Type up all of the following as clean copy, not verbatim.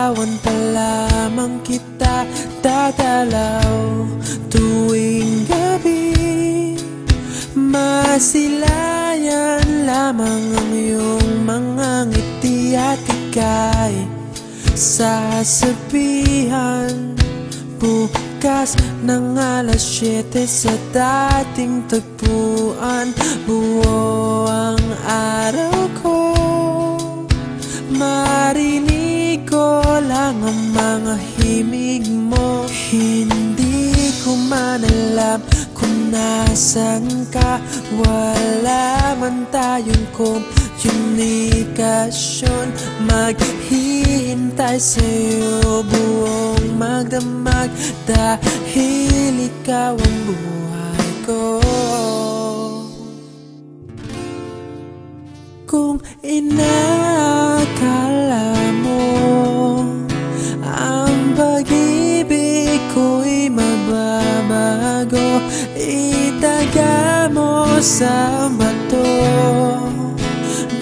Liligawan pa lamang kita, dadalaw tuwing gabi. Masilayan lamang ang iyong mga ngiti at ika'y sasabihan bukas ng alas 7 sa dating tagpuan. Buo ang araw ko, marinig ko lang ang mga himig mo. Hindi ko man alam kung nasan ka, wala man tayong komunikasyon. Maghihintay sa'yo buong magdamag, dahil ikaw ang buhay ko. Kung inakala mo ang pag-ibig ko'y mababago, itaga mo sa bato.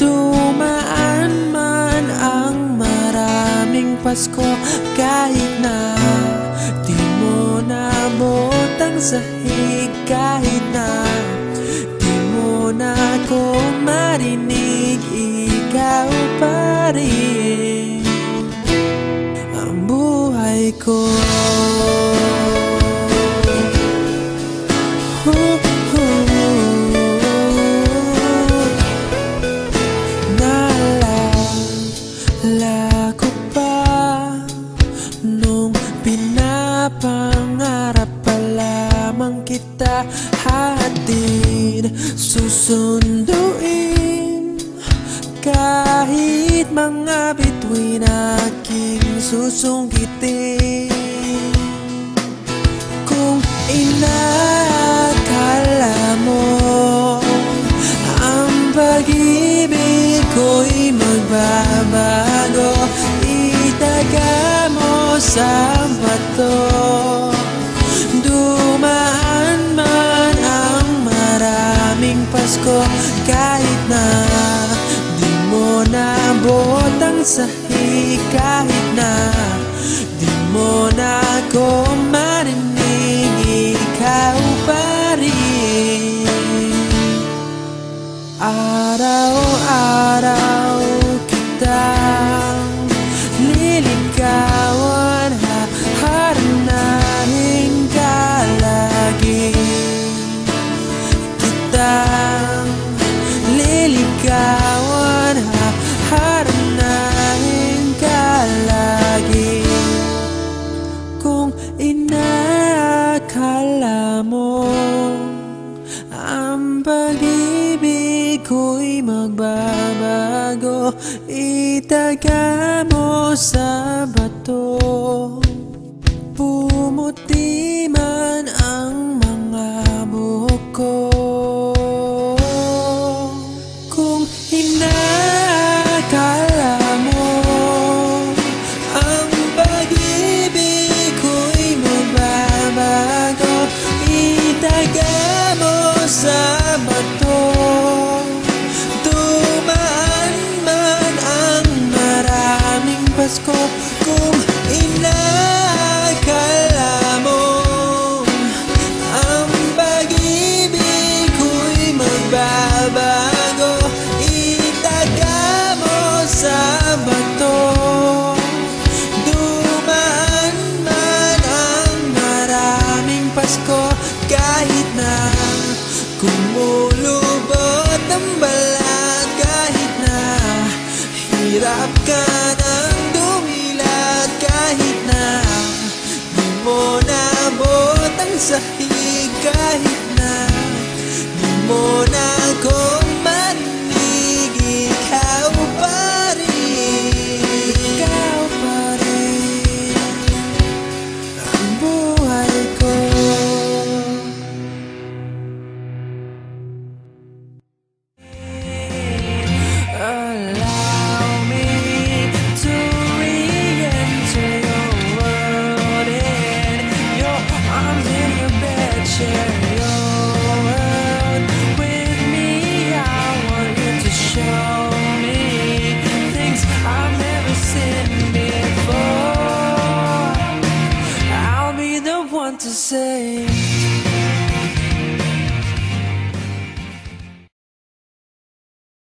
Dumaan man ang maraming Pasko, kahit na di mo naabot ang sahig, kahit na di mo na ako marinig, ikaw pa rin ang buhay ko. Naalala ko pa nung pinapangarap pa lamang kita, hatid susunduin kahit mga bituin aking susungkitin. Kung inakala mo ang pag-ibig ko'y magbabago, itaga mo sa bato. Dumaan man ang maraming Pasko, kahit na di mo naabot ang sahig, kahit na di mo na ako marinig, ikaw pa rin. Araw-araw kitang liligawan, haharanahin ka lagi. Kitang liligawan, haharanahin ka lagi. Kung inakala mo ang pag-ibig ko'y magbabago, itaga mo sa bato. Pumuti man ang mga buhok ko. Kung inakala mo ang pag-ibig ko'y magbabago, itaga mo sa bato. Dumaan man ang maraming Pasko, kung inakala mo ang pag-ibig ko'y magbabago, itaga mo sa bato. Dumaan man ang maraming Pasko, kahit na kumulubot ang balat, kahit na hirap ka ng dumilat, kahit na di mo naabot ang sahig, kahit na di mo na ako marinig, ikaw pa rin, ikaw pa rin ang buhay ko. Allow me to re-enter your world, in your arms, in your bed, share your world with me. I want you to show me things I've never seen before. to say.